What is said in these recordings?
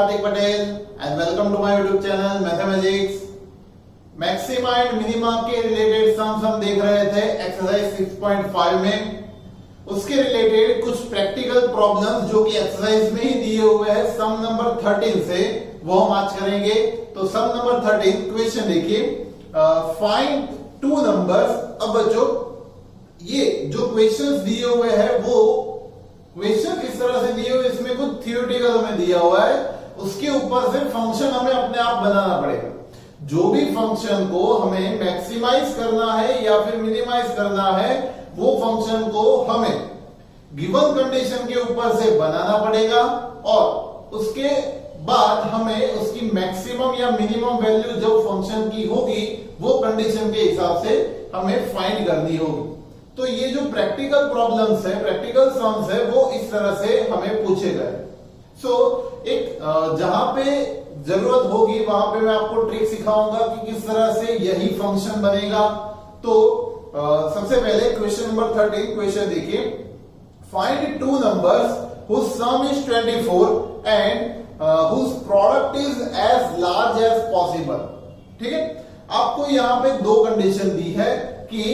Kartik Patel and welcome to my YouTube channel Mathematics। Maxima and minima के related sums हम देख रहे थे एक्सरसाइज 6.5 में। उसके रिलेटेड कुछ प्रैक्टिकल प्रॉब्लम्स जो कि एक्सरसाइज में ही दिए हुए हैं सम नंबर 13 से, वो हम आज करेंगे। तो सम नंबर 13 क्वेश्चन देखिए, फाइंड टू नंबर्स। अब बच्चों ये जो क्वेश्चंस दिए हुए हैं वो क्वेश्चन इस तरह से दिए हुए, इसमें कुछ थियोरेटिकल हमें दिया हुआ है, उसके ऊपर से फंक्शन हमें अपने आप बनाना पड़ेगा। जो भी फंक्शन को हमें मैक्सिमाइज करना है या फिर मिनिमाइज करना है, वो फंक्शन को हमें गिवन कंडीशन के ऊपर से बनाना पड़ेगा और उसके बाद हमें उसकी मैक्सिमम या मिनिमम वैल्यू जो फंक्शन की होगी वो कंडीशन के हिसाब से हमें फाइंड करनी होगी। तो ये जो प्रैक्टिकल प्रॉब्लम्स है, प्रैक्टिकल सम्स है, वो इस तरह से हमें पूछे गए। एक जहां पे जरूरत होगी वहां पे मैं आपको ट्रिक सिखाऊंगा कि किस तरह से यही फंक्शन बनेगा। तो सबसे पहले क्वेश्चन नंबर 13 क्वेश्चन देखिए, find two numbers whose sum is 24 and whose product is as large as possible। ठीक है, आपको यहां पे दो कंडीशन दी है कि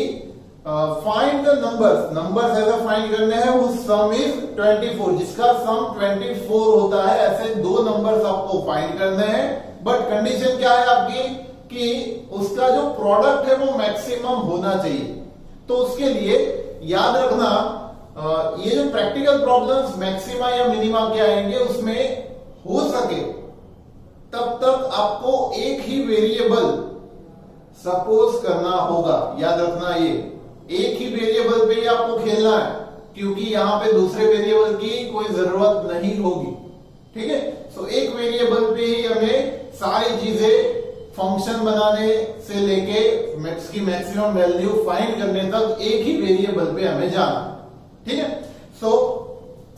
फाइंड द नंबर्स ऐसा फाइंड करने हैं whose sum is 24, जिसका सम 24 होता है। ऐसे दो नंबर्स आपको फाइंड करने हैं, बट कंडीशन क्या है आपकी कि उसका जो प्रोडक्ट है वो मैक्सिमम होना चाहिए। तो उसके लिए याद रखना, ये जो प्रैक्टिकल प्रॉब्लम्स मैक्सिमा या मिनिमा के आएंगे उसमें हो सके तब तक आपको एक ही वेरिएबल सपोज करना होगा। याद रखना, ये एक ही वेरिएबल पे ही आपको खेलना है, क्योंकि यहां पे दूसरे वेरिएबल की कोई जरूरत नहीं होगी। ठीक है, सो एक वेरिएबल पे ही हमें सारी चीजें फंक्शन बनाने से लेके इसकी मैक्सिमम वैल्यू फाइंड करने तक एक ही वेरिएबल पे हमें जाना। ठीक है, सो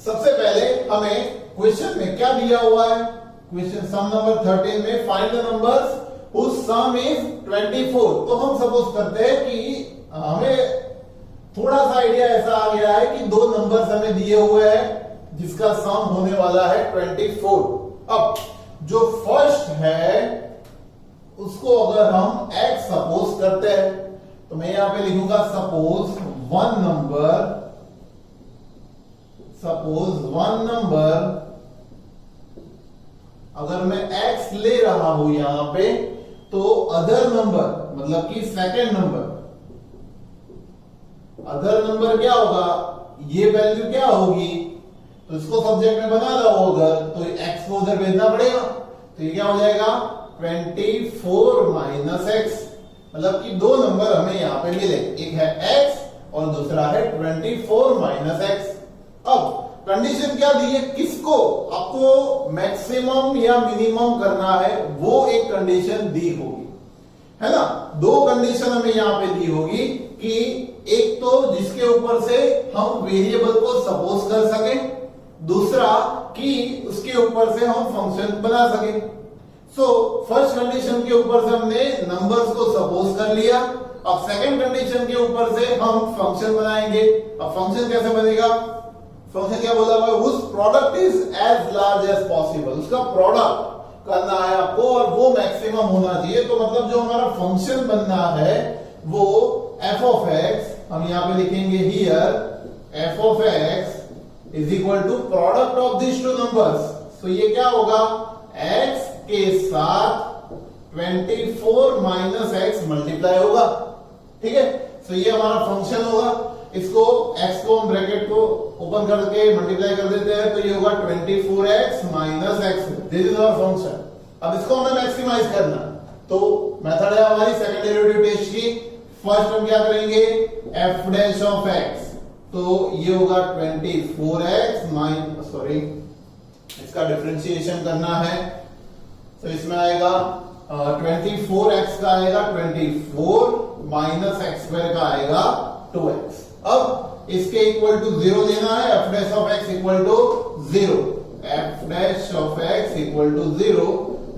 सबसे पहले हमें क्वेश्चन में क्या दिया हुआ है, क्वेश्चन सम नंबर 13 में find the numbers whose sum is 24। तो हम सपोज करते हैं कि हमें थोड़ा सा आइडिया ऐसा आ गया है कि दो नंबर्स हमें दिए हुए हैं जिसका सम होने वाला है 24। अब जो फर्स्ट है उसको अगर हम x सपोज करते हैं तो मैं यहां पे लिखूंगा सपोज वन नंबर अगर मैं x ले रहा हूं यहां पे, तो अदर नंबर मतलब कि सेकंड नंबर, अदर नंबर क्या होगा, ये वैल्यू क्या होगी, तो इसको सब्जेक्ट में बना लो अगर, तो x को उधर भेजना पड़ेगा। तो ये क्या हो जाएगा 24 माइनस एक्स, मतलब कि दो नंबर हमें यहां पे मिले, एक है x और दूसरा है 24 माइनस एक्स। अब कंडीशन क्या दी है, किसको आपको मैक्सिमम या मिनिमम करना है वो एक कंडीशन दी होगी, है ना। दो कंडीशन हमें यहां पे दी होगी कि एक तो जिसके ऊपर से हम वेरिएबल को सपोज कर सके, दूसरा कि उसके ऊपर से हम फंक्शन बना सके। सो फर्स्ट कंडीशन के ऊपर से हमने नंबर्स को सपोज कर लिया। अब सेकंड कंडीशन के ऊपर से हम फंक्शन बनाएंगे। अब फंक्शन कैसे बनेगा, फंक्शन क्या बोला हुआ है, उस product is as large as possible, उसका प्रोडक्ट करना है आपको और वो मैक्सिमम होना चाहिए। तो मतलब जो हमारा फंक्शन बनना है वो f ऑफ x, हम यहां पे लिखेंगे here f of x is equal to product of this two numbers. तो ये क्या होगा, x के साथ 24 माइनस एक्स मल्टीप्लाई होगा। ठीक है, तो ये हमारा फंक्शन होगा। इसको x को हम ब्रैकेट को ओपन करके मल्टीप्लाई कर देते हैं, तो ये होगा 24x minus x. This is our function. अब इसको हमें मैक्सिमाइज करना, तो मेथड है हमारी सेकंड डेरिवेटिव टेस्ट की। फर्स्ट हम क्या करेंगे, f डैश ऑफ x, तो ये होगा 24x माइनस, सॉरी इसका डिफरेंशिएशन करना है, तो इसमें आएगा 24x का आएगा 24 माइनस एक्स स्क्वायर का आएगा 2x। अब इसके इक्वल टू 0 लेना है, f dash of x equal to 0, f dash of x equal to 0,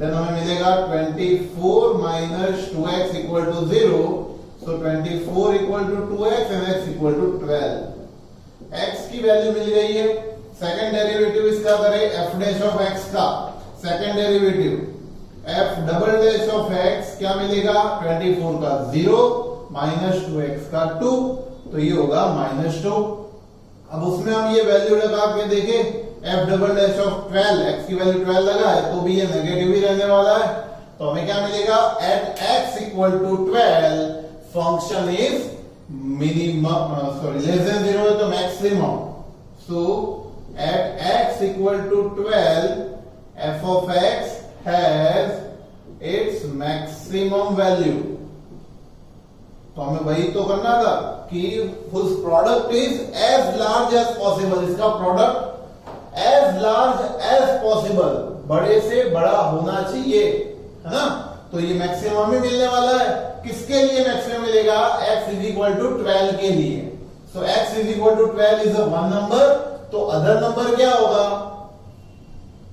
then हमें मिलेगा 24 minus 2x equal to 0। So 24 equal to 2x and x equal to 12। x की value मिल गई है। सेकंड डेरिवेटिव इसका करें f डैश ऑफ x का, second derivative f double dash of x क्या मिलेगा, 24 का 0 माइनस 2x का 2, तो ये होगा -2। अब उसमें हम ये वैल्यू लगा के देखें, F double dash of 12, x की वैल्यू 12 लगा है तो भी ये नेगेटिव ही रहने वाला है, तो हमें क्या मिलेगा, at x equal to 12 function is minimum, sorry less than 0 है तो maximum, so at x equal to 12 f of x has its maximum value। तो हमें वही तो करना था कि whose product is as large as possible, इसका product as large as possible, बड़े से बड़ा होना चाहिए, है ना। तो ये मैक्सिमम ही मिलने वाला है, किसके लिए मैक्सिमम मिलेगा, x is equal to 12 के लिए। सो x is equal to 12 is a one number, तो अदर नंबर क्या होगा,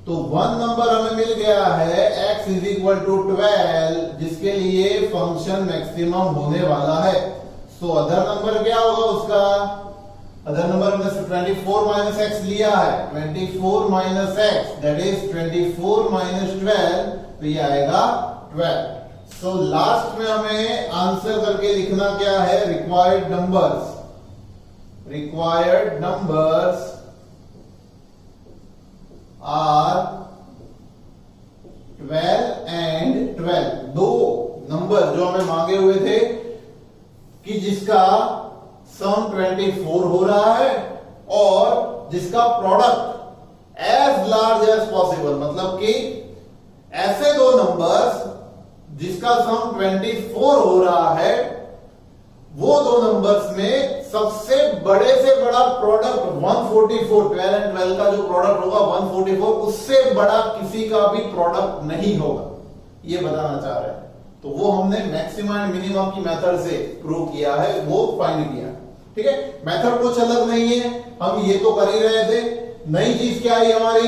तो वन नंबर हमें मिल गया है x इज इक्वल टू 12, जिसके लिए फंक्शन मैक्सिमम होने वाला है। सो अदर नंबर क्या होगा उसका, अदर नंबर हमने 24 माइनस एक्स लिया है, 24 minus x that is 24 minus 12, तो ये आएगा 12। सो लास्ट में हमें आंसर करके लिखना क्या है, रिक्वायर्ड नंबर्स आर 12 एंड 12, दो नंबर जो हमें मांगे हुए थे कि जिसका सम 24 हो रहा है और जिसका product as large as possible, मतलब कि ऐसे दो नंबर्स जिसका सम 24 हो रहा है, वो दो नंबर्स में सबसे बड़े से बड़ा प्रोडक्ट 144, 12 एंड 12 का जो प्रोडक्ट होगा 144, उससे बड़ा किसी का भी प्रोडक्ट नहीं होगा, ये बताना चाह रहे हैं। तो वो हमने मैक्सिमम एंड मिनिमम की मेथड से प्रूव किया है, वो फाइंड किया। ठीक है, मेथड कुछ अलग नहीं है, हम ये तो कर ही रहे थे। नई चीज क्या है हमारी,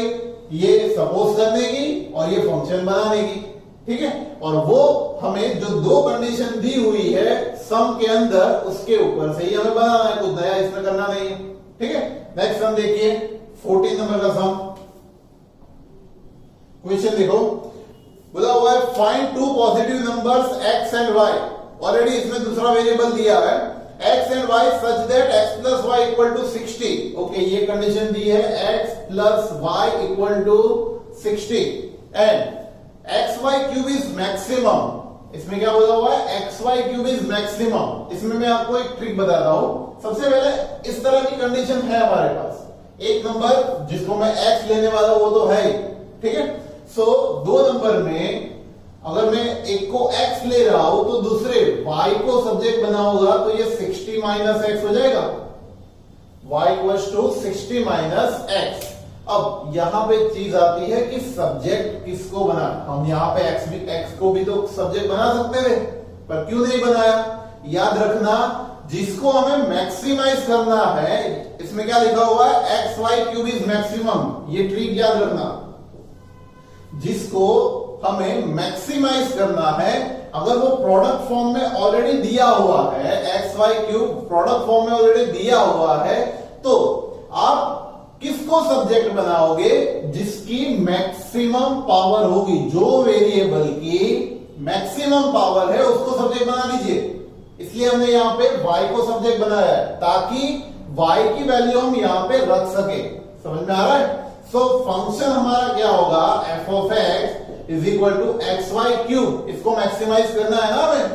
ये सपोज करने की और ये फंक्शन बनाने की। ठीक है, और वो हमें जो दो कंडीशन दी हुई है सम के अंदर, उसके ऊपर से ही हमें बनाना है, कुछ नया इसमें करना नहीं है। ठीक है, नेक्स्ट सम देखिए, 14 नंबर का सम। क्वेश्चन देखो, बोला हुआ है find two positive numbers x and y। Already इसमें दूसरा वेरिएबल दिया है x and y such that x plus y equal to 60। Okay, ये कंडीशन दी है x plus y equal to 60 and xy cube is maximum. इसमें क्या बोला हुआ है, xy क्यूब इज मैक्सिमम। इसमें मैं आपको एक ट्रिक बताता हूं। सबसे पहले इस तरह की कंडीशन है हमारे पास, एक नंबर जिसको मैं x लेने वाला हूं वो तो है ही। ठीक है, सो दो नंबर में अगर मैं एक को x ले रहा हूं तो दूसरे y को सब्जेक्ट बनाऊंगा तो ये 60 माइनस एक्स हो जाएगा, y equals to 60 minus x. अब यहां पे चीज आती है कि सब्जेक्ट किसको बना, हम यहां पे x को भी तो सब्जेक्ट बना सकते थे, पर क्यों नहीं बनाया। याद रखना, जिसको हमें मैक्सिमाइज करना है, इसमें क्या लिखा हुआ है, x y cube is maximum, ये ट्रिक याद रखना। जिसको हमें मैक्सिमाइज करना है, अगर वो प्रोडक्ट फॉर्म में ऑलरेडी दिया हुआ है, x y cube product form में ऑलरेडी दिया हुआ है, तो आप किसको सब्जेक्ट बनाओगे, जिसकी मैक्सिमम पावर होगी, जो वेरिएबल की मैक्सिमम पावर है उसको सब्जेक्ट बना लीजिए। इसलिए हमने यहां पे y को सब्जेक्ट बनाया है ताकि y की वैल्यू हम यहां पे रख सके। समझ में आ रहा है। सो फंक्शन हमारा क्या होगा, f of x is equal to x y cube. इसको मैक्सिमाइज करना है ना हमें,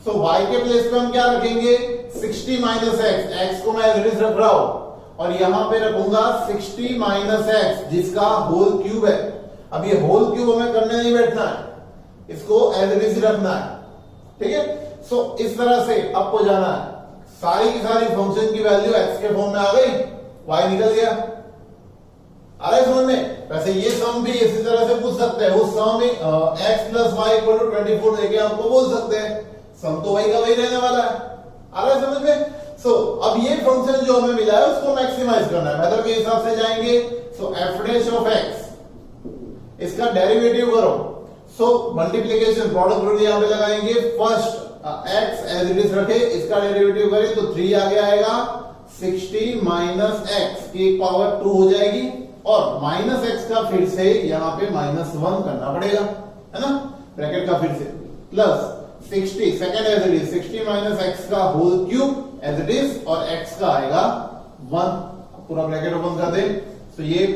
सो y के प्लेस पे हम क्या रखेंगे, 60 माइनस एक्स। एक्स को मैं एज इट इज रख रहा हूं और यहां पे रखूंगा 60 माइनस एक्स जिसका होल क्यूब है। अब ये होल क्यूब हमें करने नहीं बैठना है, इसको एज इट इज रखना है। ठीक है, सो इस तरह से आपको जाना है, सारी की सारी फंक्शन की वैल्यू एक्स के फॉर्म में आ गई, वाई निकल गया। आ रहा है समझ में। वैसे ये सम भी इसी तरह से पूछ सकते हैं, उस सम में x plus y equal to 24 देके आपको बोल सकते हैं, सम तो वही का वही रहने वाला है। आ रहा है समझ में। सो अब ये फंक्शन जो हमें मिला है उसको मैक्सिमाइज करना है, मेथड के हिसाब से जाएंगे। So f dash of x, इसका डेरिवेटिव करो। सो मल्टीप्लीकेशन प्रोडक्ट रूल यहां पे लगाएंगे, first x as it is रखे, इसका डेरिवेटिव करें तो 3 आगे आएगा, 60 माइनस एक्स की पावर 2 हो जाएगी और माइनस एक्स का फिर से यहाँ पे -1 करना पड़ेगा, है ना, ब्रैकेट का फिर से, plus 60 second as it is 60 minus x का whole cube as it is, और एक्स का आएगा 1, पूरा ब्रैकेट ओपन कर दे, तो ये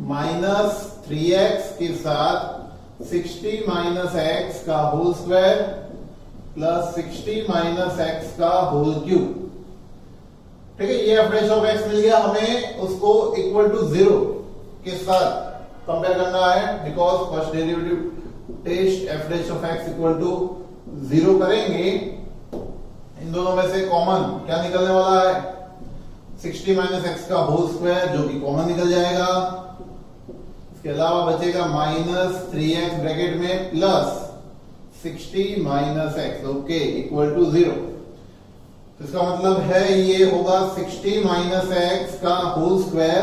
-3x के साथ 60 माइनस एक्स का whole square plus 60 minus x का होल क्यूब, ठीक है। ये एफ डैश ऑफ एक्स मिल गया हमें, उसको इक्वल टू 0 के साथ कंपेयर करना है, because first derivative test f dash of x equal to 0 करेंगे, इन दोनों में से कॉमन क्या निकलने वाला है, 60 माइनस एक्स का होल स्क्वायर जो कि कॉमन निकल जाएगा, इसके अलावा बचेगा -3x ब्रैकेट में plus 60 minus x, okay, equal to 0। तो इसका मतलब है ये होगा 60 माइनस एक्स का whole square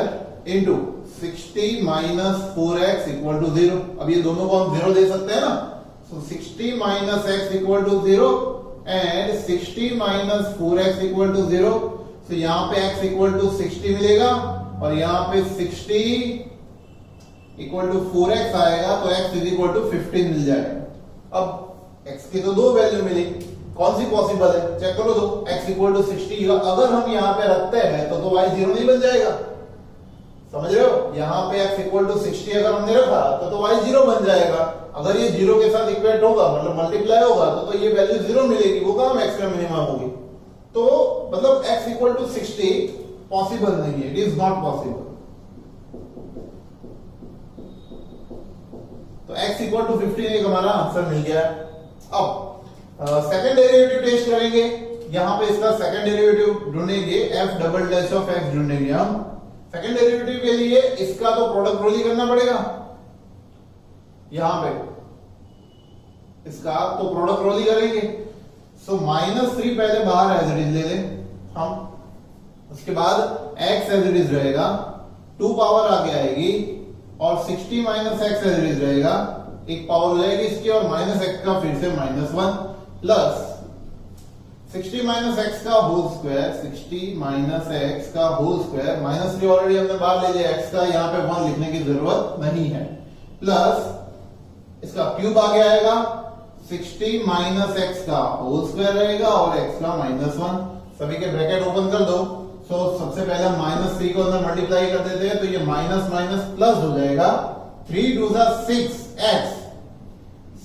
into 60 minus 4x equal to 0। अब ये दोनों को हम 0 दे सकते हैं ना, so 60 minus x equal to 0 and 60 minus 4x equal to 0। तो यहां पे x इक्वल टू 60 मिलेगा और यहां पे 60 इक्वल टू 4x आएगा, तो x इज इक्वल टू 15 मिल जाएगा। अब x की तो दो वैल्यू मिली, कौन सी पॉसिबल है, चेक करो दो, x इक्वल टू 60 अगर हम यहाँ पे रखते हैं तो y 0 नहीं बन जाएगा, समझ रहे हो, यहाँ पे x इक्वल टू 60 अगर हमने रखा तो y 0 बन जाएगा, अगर ये 0 के साथ इक्वेट होगा मतलब मल्टीप्लाई होगा तो ये वैल्यू 0 मिलेगी, वो कहाँ x का मिनिमम होगी, तो मतलब x इक्वल टू 60 पॉसिबल नहीं है, इट इज नॉट पॉसिबल। तो x इक्वल टू 15 एक हमारा आंसर मिल गया। अब सेकंड डेरिवेटिव टेस्ट करेंगे, यहां पे इसका सेकंड डेरिवेटिव ढूंढेंगे, f double dash of x ढूंढेंगे हम। सेकंड डेरिवेटिव के लिए इसका तो प्रोडक्ट रोल ही करना पड़ेगा, यहां पे इसका तो प्रोडक्ट रोल ही करेंगे, सो -3 पहले बाहर एज इट इज ले लें हम, उसके बाद x एज इट इज रहेगा, 2 पावर आगे आएगी और 60 minus x as it is रहेगा, एक पावर हो जाएगी इसकी और माइनस एक्स का फिर से -1 प्लस 60 माइनस एक्स का होल स्क्वायर, 60 माइनस एक्स का होल स्क्वायर, -3 ऑलरेडी हमने बाहर ले लिया, एक्स का यहाँ पे 1 लिखने की जरूरत नहीं है, प्लस इसका क्यूब आगे आएगा, 60 माइनस एक्स का होल स्क्वायर रहेगा और एक्स का -1, सभी के ब्रैकेट ओपन कर दो। सो सबसे पहले हम -3 को अंदर मल्टीप्लाई कर देते हैं, तो ये माइनस माइनस प्लस हो जाएगा, 3 2 6x,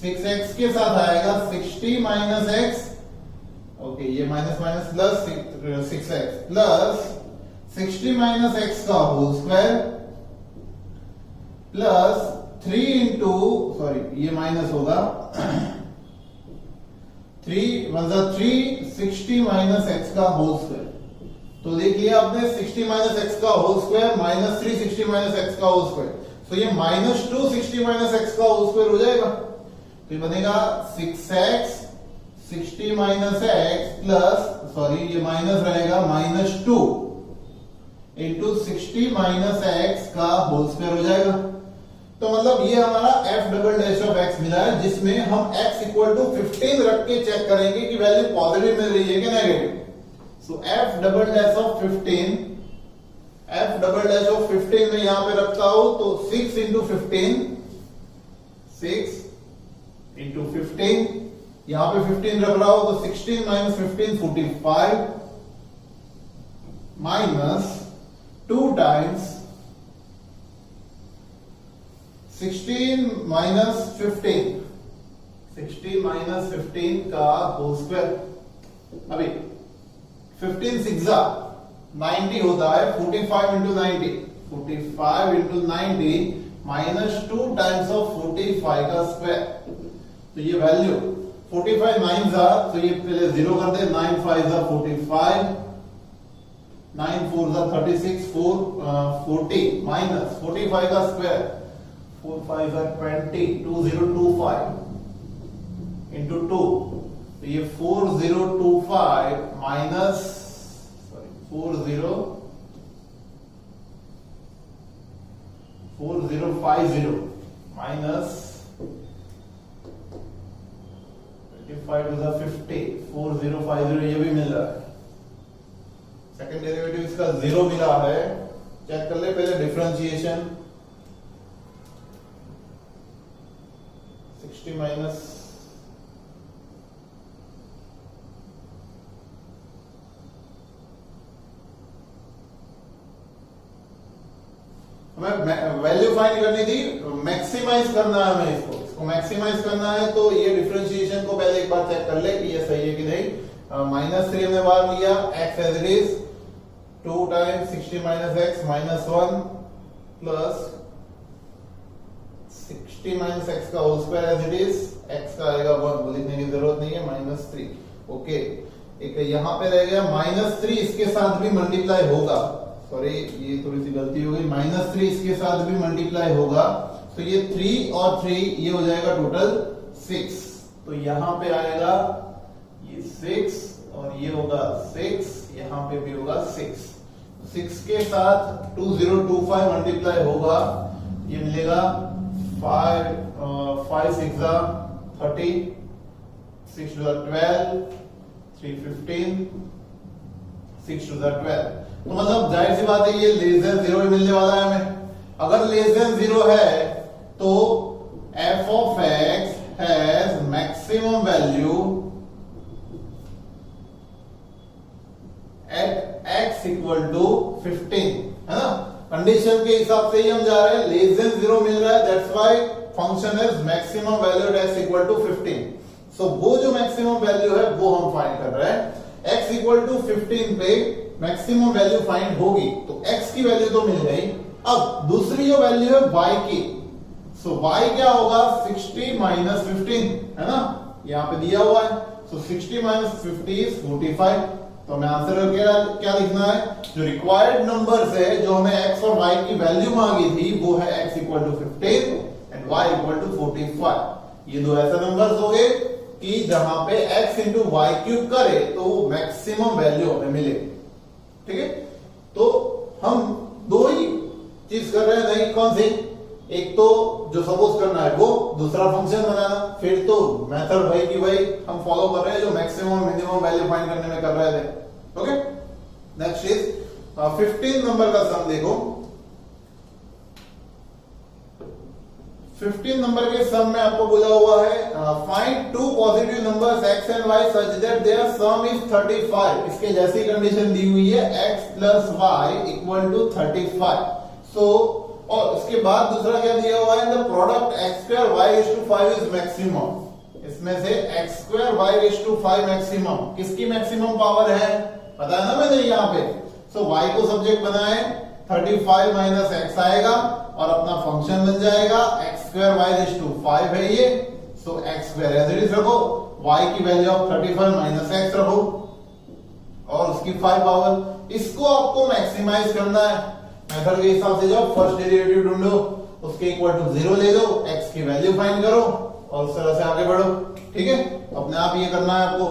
6x के साथ आएगा 60 माइनस एक्स, ओके, ये minus minus plus 6x plus 60 minus x का whole square plus 3 into, sorry ये माइनस होगा, 3 1 3 60 माइनस एक्स का होल स्क्वायर, तो देख लिया आपने 60 माइनस एक्स का होल स्क्वायर -3 60 माइनस एक्स का होल स्क्वायर, तो ये -2 60 माइनस एक्स का होल स्क्वायर हो जाएगा, तो ये बनेगा 6x 60 minus x plus, sorry ये माइनस रहेगा -2 इंटू 60 माइनस एक्स का होल स्क्वायर हो जाएगा। तो मतलब ये हमारा f double dash of x मिला है, जिसमें हम x इक्वल टू 15 रख के चेक करेंगे कि वैल्यू पॉजिटिव मिल रही है कि negative. So f double dash of 15, f double dash of 15 में यहां पे रखता हूं तो 6 इंटू 15, 6 इंटू 15, यहां पे 15 रख रहा हूं तो 16 minus 15 45 minus 2 times 16 minus 15, 60 minus 15 का होल स्क्वायर, अभी 15 6 90 होता है, 45 into 90, 45 into 90 minus 2 times of 45 का स्क्वायर, तो ये वैल्यू 45 9 जा, तो ये पहले 0 कर दे, 9 5 जा 45, 9 4 जा 36, 40 माइनस 45 का स्क्वायर, 4 5 जा 20, 2025 इंटू 2, तो ये 4025 minus, sorry 4050 minus 25 to the 50, 4050 ये भी मिल रहा है। सेकंड डेरिवेटिव इसका 0 मिला है, चेक कर ले पहले डिफरेंशिएशन 60 माइनस हमें वैल्यू फाइंड करनी थी, मैक्सिमाइज करना है हमें इसको मैक्सिमाइज करना है। तो ये डिफरेंशिएशन को पहले एक बार चेक कर ले कि ये सही है कि नहीं। -3 हमने बाहर लिया, x as it is 2 times 60 minus x -1 plus 60 minus x का whole square as it is, x का आएगा 1, वो लिखने की जरूरत नहीं है, -3। ओके, एक यहाँ पे रह गया -3, इसके साथ भी मल्टीप्लाई होगा, सॉरी ये थोड़ी सी गलती हो गई, -3 इसके साथ भी मल्टीप्लाई होगा, तो ये 3 और 3 ये हो जाएगा टोटल 6। तो यहाँ पे आएगा ये 6 और ये होगा 6, यहाँ पे भी होगा 6। 6 के साथ 2025 मल्टीप्लाई होगा, ये मिलेगा 5 6 30, 6 12, 3 15, 6 12। तो मतलब जाहिर सी बात है ये लेस देन 0 ही मिलने वाला है हमें। अगर लेस देन 0 है तो f of x has maximum value at x equal to 15, है ना। कंडीशन के हिसाब से ही हम जा रहे हैं, लेस देन 0 मिल रहा है, that's why function has maximum value at x equal to 15। So वो जो मैक्सिमम वैल्यू है वो हम फाइंड कर रहे हैं। x equal to 15 पे मैक्सिमम वैल्यू फाइंड होगी, तो x की वैल्यू तो मिल गई। अब दूसरी जो वैल्यू है y की, सो y क्या होगा 60 माइनस 15, है ना, यहाँ पे दिया हुआ है। सो 60 माइनस 50 इज 45। तो हमें आंसर क्या लिखना है, जो रिक्वायर्ड नंबर्स है, जो हमें x और y की वैल्यू मांगी थी, वो है x equal to 15 and y equal to 45। ये दो ऐसे नंबर्स हो गए कि जहां पे x इंटू वाई क्यूब करे तो मैक्सिमम वैल्यू हमें मिले। ठीक है, तो हम दो ही चीज कर रहे हैं, नहीं कौन सी, एक तो जो सपोज करना है वो, दूसरा फंक्शन बनाना, फिर तो मेथड भाई की भाई हम फॉलो कर रहे हैं जो मैक्सिमम मिनिमम वैल्यू फाइंड करने में कर रहे थे। ओके, नेक्स्ट इज 15 नंबर का सम देखो। 15 नंबर के सम में आपको बोला हुआ है find two positive numbers x and y such that their sum is 35। इसके जैसी कंडीशन दी हुई है x plus y equal to 35। So और उसके बाद दूसरा क्या दिया हुआ है, the product x square y raise to 5 is maximum. इसमें से x square y raise to 5 maximum, किसकी मैक्सिमम पावर है पता है ना मैंने यहाँ पे। सो y को सब्जेक्ट बनाए, 35 माइनस x आएगा और अपना फंक्शन बन जाएगा x square y raise to 5 है ये। So x square as it is रखो, y की वैल्यू ऑफ 35 माइनस x रखो और उसकी 5 पावर। इसको आपको मैक्सिमाइज करना है, मेथड के हिसाब से जाओ, फर्स्ट डेरिवेटिव ढूंढो, उसके इक्वल टू 0 ले लो, x की वैल्यू फाइंड करो और उस तरह से आगे बढ़ो। ठीक है, अपने आप ये करना है आपको,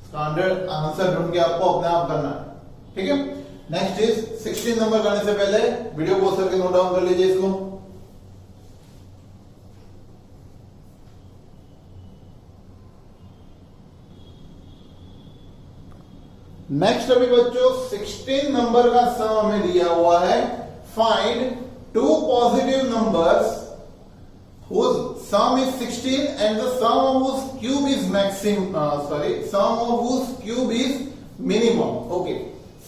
स्टैंडर्ड आंसर ढूंढ के आपको अपने आप करना है। ठीक है, नेक्स्ट इज 16 नंबर करने से पहले वीडियो पॉज करके नोट डाउन कर लीजिए इसको। नेक्स्ट अभी बच्चों 16 नंबर का सम हमें दिया हुआ है, find two positive numbers whose sum is 16 and the sum of whose cube is sum of whose cube is minimum। okay,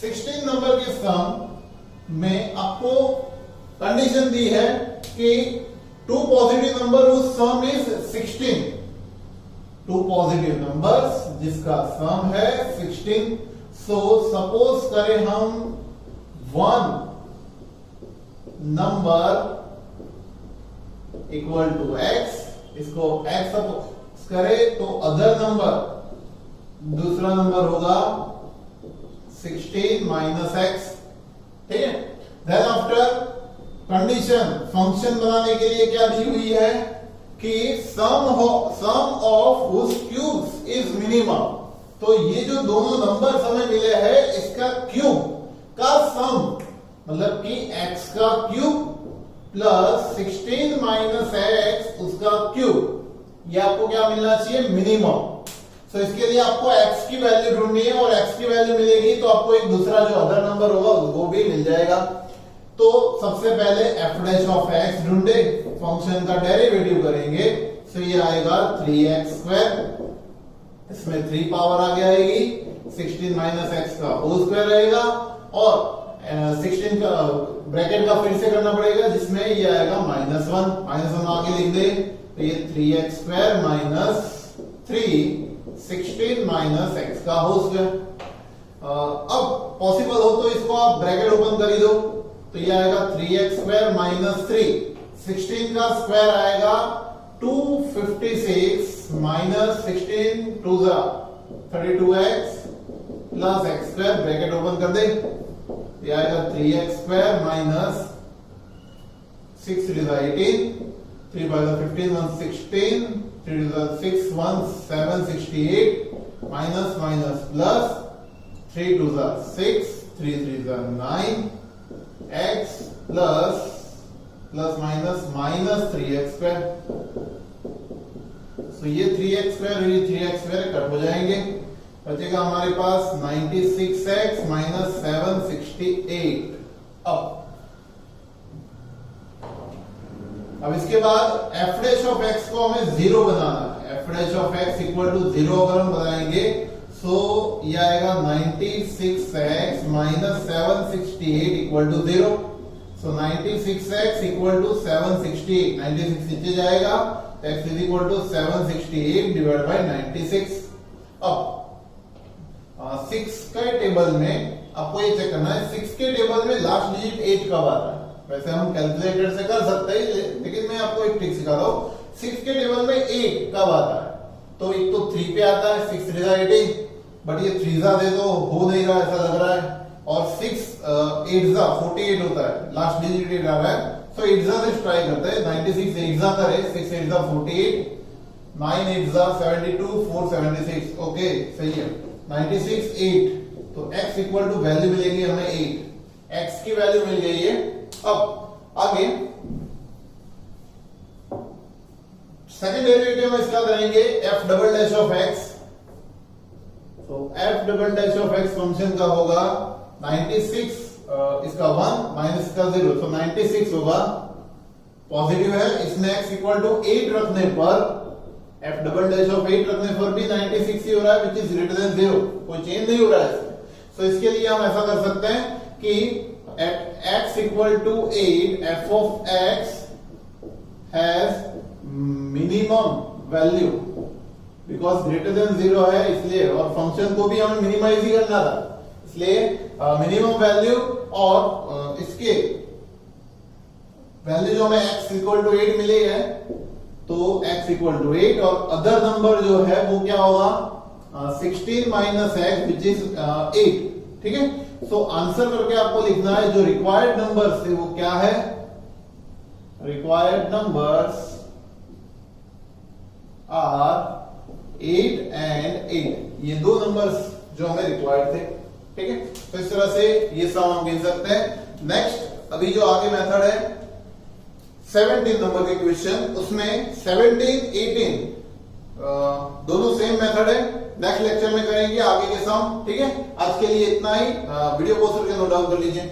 16 number के सम में आपको कंडीशन दी है कि two positive number whose sum is 16, two positive numbers जिसका sum है 16। So suppose करें हम one number equal to x, इसको x सपोज करें तो अदर नंबर, दूसरा नंबर होगा 16 माइनस x। ठीक है, देन आफ्टर कंडीशन फंक्शन बनाने के लिए क्या दी हुई है कि sum of whose cubes is minimum. तो ये जो दोनों नंबर हमें मिले हैं इसका क्यूब का सम, मतलब कि x का क्यूब प्लस 16 माइनस x उसका क्यूब, ये आपको क्या मिलना चाहिए, मिनिमम। सो इसके लिए आपको x की वैल्यू ढूंढनी है और x की वैल्यू मिलेगी तो आपको एक दूसरा जो अदर नंबर होगा वो भी मिल जाएगा। तो सबसे पहले f डैश ऑफ x ढूंढे, फंक्शन का डेरिवेटिव करेंगे, तो ये आएगा 3x स्क्वायर, इसमें 3 पावर आगे आएगी, 16 माइनस एक्स का होल स्क्वायर रहेगा, और 16 का ब्रैकेट का फिर से करना पड़ेगा, जिसमें ये आएगा -1 आगे लिख दे, तो ये 3x square minus 3 16 minus x का होल स्क्वायर। अब पॉसिबल हो तो इसको आप ब्रैकेट ओपन कर ही दो, तो ये आएगा 3x स्क्वायर माइनस 3, 16 का स्क्वायर आएगा 256 minus 16 2 32x plus x square, bracket open कर दे, ये आएगा 3x square minus 6 3 18, 3 by 15 116, 3 to 6 1 7 68 minus minus plus 3 to the 6 3 3 the 9 x plus minus minus 3x square। तो ये 3x स्क्वायर और ये 3x स्क्वायर कट हो जाएंगे, बचेगा हमारे पास 96x माइनस 768। अब इसके बाद f डैश ऑफ x को हमें 0 बनाना है, f dash of x equal to 0 अगर हम बनाएंगे सो ये आएगा 96x minus 768 equal to 0। So 96x equal to 768, 96 नीचे जाएगा, x is equal to 768 divide by 96। अब 6 के टेबल में आपको ये चेक करना है, 6 के टेबल में लास्ट डिजिट 8 कब आता है। वैसे हम कैलकुलेटर से कर सकते हैं, लेकिन मैं आपको एक ट्रिक सिखा रहा हूं। 6 के टेबल में 8 कब आता है, तो एक तो 3 पे आता है, 6 3 18, बट ये 3 दे तो हो नहीं रहा, ऐसा लग रहा है, और 6 8 48 होता है, लास्ट डिजिट 8 आ रहा है, सो 8 से ट्राई करते हैं। 96 8 करे, 6 8 48, 9 8 72, 4 76, ओके सही है। 96 8, तो x इक्वल टू वैल्यू मिलेगी हमें 8, x की वैल्यू मिल गई है। अब आगे सेकंड डेरिवेटिव में इसका करेंगे f double dash of x, तो f double dash of x function का होगा 96 इसका 1 माइनस इसका 0, तो 96 होगा, पॉजिटिव है, इसमें x इक्वल टू 8 रखने पर f डबल डैश ऑफ 8 रखने पर भी 96 ही हो रहा है, विच इज ग्रेटर देन 0, कोई चेंज नहीं हो रहा है इसमें। तो इसके लिए हम ऐसा कर सकते हैं कि at x equal to 8 f of x has minimum value because greater than 0 है इसलिए, और फंक्शन को भी हमें मिनिमाइज ही करना था, इसलिए मिनिमम वैल्यू, और इसके वैल्यू जो हमें x equal to 8 मिली है, तो x equal to 8, और अदर नंबर जो है वो क्या होगा 16 माइनस x विच इज 8, ठीक है। सो आंसर करके आपको लिखना है जो रिक्वायर्ड नंबर्स थे वो क्या है, रिक्वायर्ड नंबर्स आर 8 एंड 8, ये दो नंबर्स जो हमें रिक्वायर्ड थे, ठीक है। तो इस तरह से ये सब हम गिन सकते हैं। नेक्स्ट अभी जो आगे मेथड है 17 नंबर के क्वेश्चन, उसमें 17 18 दोनों सेम मेथड है, नेक्स्ट लेक्चर में करेंगे आगे के सम, ठीक है। आज के लिए इतना ही, वीडियो पोस्ट करके नोट डाउन कर लीजिए।